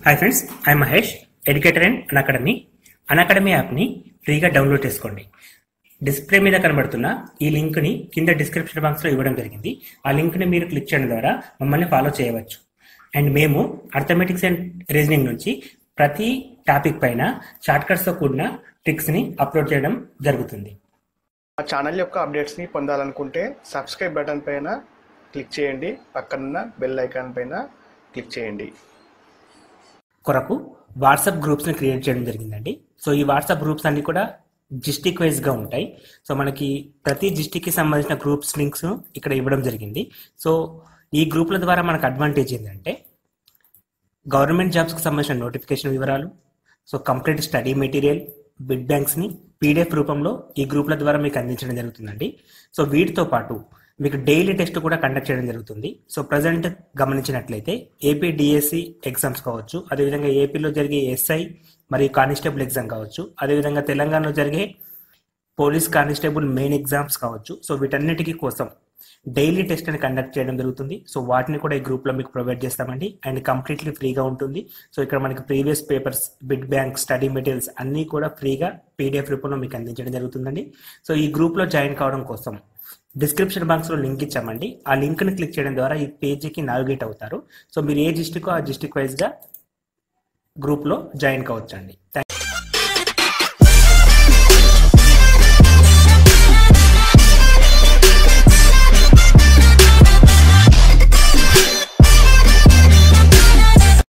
Hi friends, I Mahesh, educator and Unacademy. Unacademy యాప్ని ఫ్రీగా download చేసుకోండి. డిస్ప్లే మీద కనబడుతున్న ఈ లింక్ని కింద డిస్క్రిప్షన్ బాక్స్లో ఇవ్వడం జరిగింది. ఆ లింక్ని మీరు క్లిక్ చేయడం ద్వారా మమ్మల్ని ఫాలో చేయవచ్చు. అండ్ మేము అర్థమెటిక్స్ అండ్ రీజనింగ్ నుంచి ప్రతి టాపిక్ పైన షార్ట్కట్స్తో కూడిన ట్రిక్స్ని అప్లోడ్ చేయడం జరుగుతుంది. మా ఛానల్ యొక్క అప్డేట్స్ని పొందాలనుకుంటే సబ్స్క్రైబ్ బటన్ పైన క్లిక్ చేయండి, పక్కనున్న బెల్ ఐకాన్ పైన క్లిక్ చేయండి. కొరకు వాట్సాప్ గ్రూప్స్ని క్రియేట్ చేయడం జరిగిందండి. సో ఈ వాట్సాప్ గ్రూప్స్ అన్ని కూడా డిస్టిక్ వైజ్గా ఉంటాయి. సో మనకి ప్రతి డిస్టిక్కి సంబంధించిన గ్రూప్స్ లింక్స్ ఇక్కడ ఇవ్వడం జరిగింది. సో ఈ గ్రూప్ల ద్వారా మనకు అడ్వాంటేజ్ ఏంటంటే గవర్నమెంట్ జాబ్స్కి సంబంధించిన నోటిఫికేషన్ వివరాలు, సో కంప్లీట్ స్టడీ మెటీరియల్, బిడ్ బ్యాంక్స్ని పీడిఎఫ్ రూపంలో ఈ గ్రూప్ల ద్వారా మీకు అందించడం జరుగుతుందండి. సో వీటితో పాటు మీకు డైలీ టెస్ట్ కూడా కండక్ట్ చేయడం జరుగుతుంది. సో ప్రజెంట్ గమనించినట్లయితే ఏపీ డిఎస్సి ఎగ్జామ్స్ కావచ్చు, అదేవిధంగా ఏపీలో జరిగే ఎస్ఐ మరియు కానిస్టేబుల్ ఎగ్జామ్ కావచ్చు, అదేవిధంగా తెలంగాణలో జరిగే పోలీస్ కానిస్టేబుల్ మెయిన్ ఎగ్జామ్స్ కావచ్చు. సో వీటన్నిటికీ కోసం డైలీ టెస్ట్ అని కండక్ట్ చేయడం జరుగుతుంది. సో వాటిని కూడా ఈ గ్రూప్లో మీకు ప్రొవైడ్ చేస్తామండి. అండ్ కంప్లీట్లీ ఫ్రీగా ఉంటుంది. సో ఇక్కడ మనకి previous papers, bid bank, study materials అన్నీ కూడా ఫ్రీగా పీడిఎఫ్ రూపంలో మీకు అందించడం జరుగుతుందండి. సో ఈ గ్రూప్లో జాయిన్ కావడం కోసం డిస్క్రిప్షన్ బాక్స్లో లింక్ ఇచ్చామండి. ఆ లింక్ని క్లిక్ చేయడం ద్వారా ఈ పేజీకి నావిగేట్ అవుతారు. సో మీరు ఏ డిస్టిక్ ఆ డిస్టిక్ వైజ్గా గ్రూప్లో జాయిన్ కావచ్చండి.